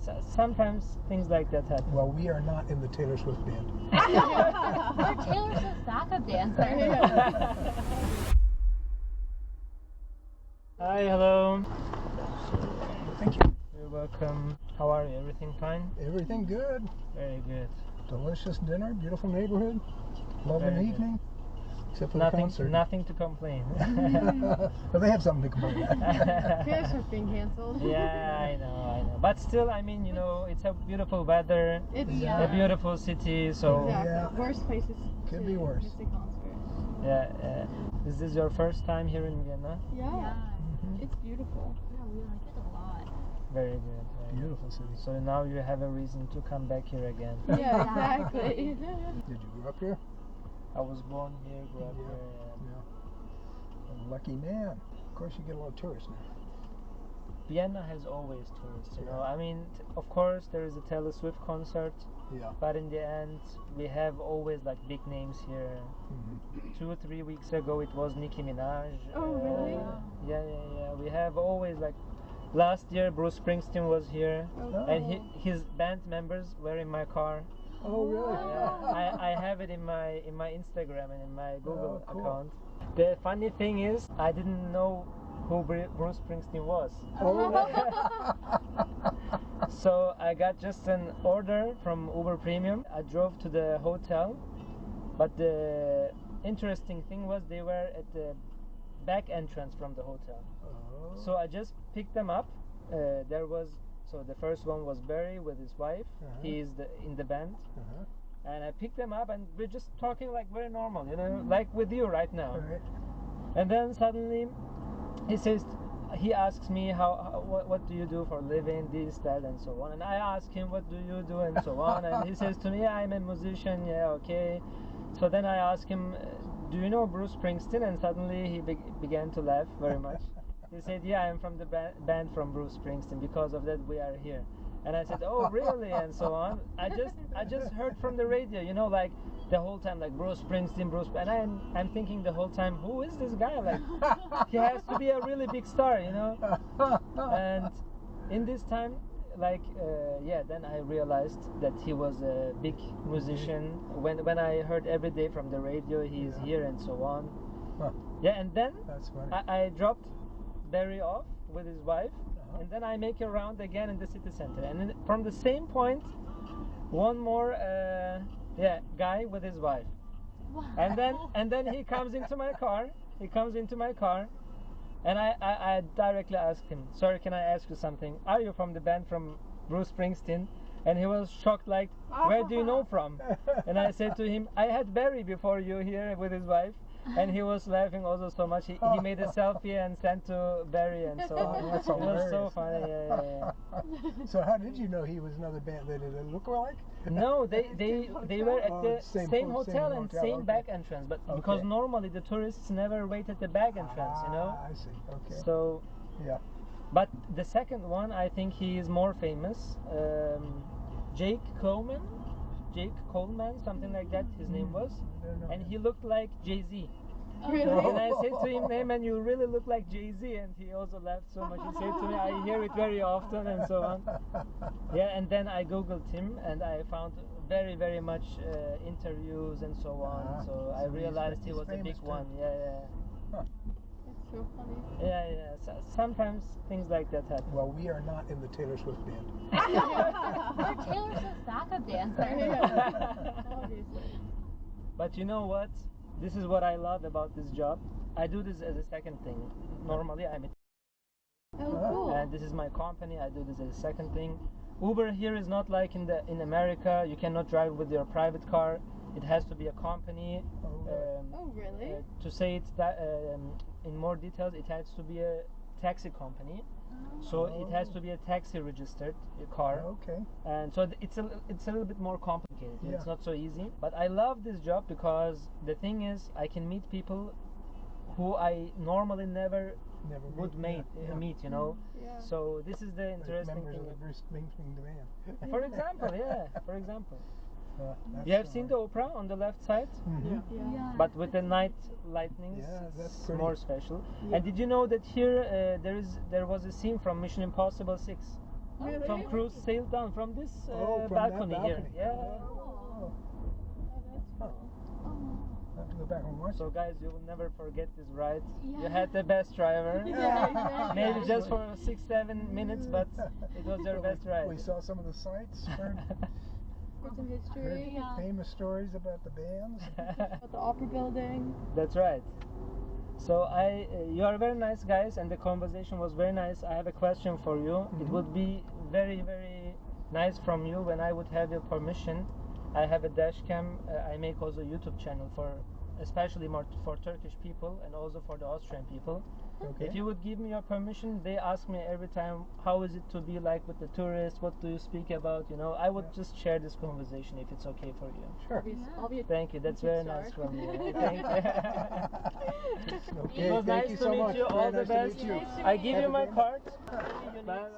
sometimes things like that happen. Well, we are not in the Taylor Swift band. We're Taylor Swift backup dancers. Hi, hello. Thank you. You're welcome. How are you? Everything fine? Everything good. Very good. Delicious dinner, beautiful neighborhood, lovely Very good. evening. Except for the concert. Nothing to complain. But they have something to complain about. Taylor Swift being canceled. Yeah, I know. But still, I mean, you know, it's a beautiful weather, It's a beautiful city, so exactly. Yeah. Worst places Could to be worse. miss a concert. yeah. Is this your first time here in Vienna? Yeah. It's beautiful. Yeah, we like it a lot. Very good. Very good. Beautiful city. So now you have a reason to come back here again. Yeah, exactly. Did you grow up here? I was born here, grew up here. Yeah. A lucky man. Of course, you get a lot of tourists now. Vienna has always tourists, you know. I mean, of course, there is a Taylor Swift concert, Yeah. but in the end, we have always like big names here. 2 or 3 weeks ago, it was Nicki Minaj. Oh, really? Yeah. We have always like. Last year, Bruce Springsteen was here, Oh. and his band members were in my car. Oh, really? Yeah, I have it in my Instagram and in my Google Oh, cool. account. The funny thing is, I didn't know who Bruce Springsteen was. Oh, So I got just an order from Uber Premium. I drove to the hotel, but the interesting thing was they were at the back entrance from the hotel. Oh. So I just picked them up. So the first one was Barry with his wife. He is in the band. And I picked them up and we're just talking like very normal, you know, like with you right now. Right. And then suddenly he asks me what do you do for a living, this, that, and so on. And I ask him, what do you do, and so on. And he says to me, I'm a musician. Yeah, okay. So then I ask him, do you know Bruce Springsteen? And suddenly he began to laugh very much. He said, yeah, I'm from the band from Bruce Springsteen. Because of that, we are here. And I said, oh, really? And so on. I just heard from the radio, you know, like the whole time, like Bruce Springsteen, and I'm thinking the whole time, who is this guy? Like, he has to be a really big star, you know. And in this time, like, then I realized that he was a big musician. When I heard every day from the radio, he's here and so on. Yeah, and then That's funny. I dropped Barry off with his wife, and then I make a round again in the city center, and then from the same point, one more guy with his wife. Wow. And then he comes into my car. And I directly asked him, sorry, can I ask you something? Are you from the band from Bruce Springsteen? And he was shocked, like, where do you know from? And I said to him, I had Barry before you here with his wife. And he was laughing also so much. He made a selfie and sent to Barry and so on. That's It was so hilarious. funny. Yeah. So how did you know he was another band that did it look like? No, they were at Oh, the same same hotel, hotel and okay. same back entrance, but because Okay. normally the tourists never wait at the back entrance, you know. I see. Okay. So, Yeah. but the second one, I think he is more famous. Jake Coleman, something like that. His name was, I don't know. and he looked like Jay-Z. Really? And I said to him, hey man, you really look like Jay-Z, and he also laughed so much. He said to me, I hear it very often and so on. Yeah, and then I googled him and I found very, very much interviews and so on. So I so realized he he's was a big famous too. one. Yeah. That's so funny. Yeah. So sometimes things like that happen. Well, we are not in the Taylor Swift band. We're Taylor Swift backup dancers. Obviously. But you know what? This is what I love about this job. I do this as a second thing. Normally I'm a Oh, cool. and this is my company. I do this as a second thing. Uber here is not like in America. You cannot drive with your private car. It has to be a company. Oh, really? To say it that in more details, it has to be a taxi company. So it has to be a taxi registered car. Okay. And so it's a little bit more complicated. Yeah. It's not so easy. But I love this job because the thing is, I can meet people who I normally never would meet, you know. Yeah. So this is the Like interesting members thing. of the Bruce Springsteen band. For example, for example. That's You have so seen nice. the opera on the left side, Mhm. Yeah. but with the night lightnings, Yeah, that's it's pretty. more special. Yeah. And did you know that here there was a scene from Mission Impossible 6? Really? from cruise sailed down from this From balcony, that here. balcony. Yeah. Oh. Oh, that's cool. I have to go back and watch So it. guys, you will never forget this ride. You Yeah. had the best driver. Yeah, exactly. Maybe just for 6-7 minutes, but it was your best ride. We saw some of the sights, heard Heard some history Yeah. famous stories about the bands. about the opera building. That's right. So you are very nice guys, and the conversation was very nice. I have a question for you. It would be very, very nice from you when I would have your permission. I have a dash cam. I make also a YouTube channel for, especially more for Turkish people and also for the Austrian people. Okay. If you would give me your permission, they ask me every time, how is it to be like with the tourists? What do you speak about? You know, I would just share this conversation if it's okay for you. Sure. I'll be a Thank you. That's YouTube very star. nice from you. Thank you. Okay, It was thank nice you to so meet much. you. All Very the nice best. to meet you. I give Have you a my good card. night. Bye.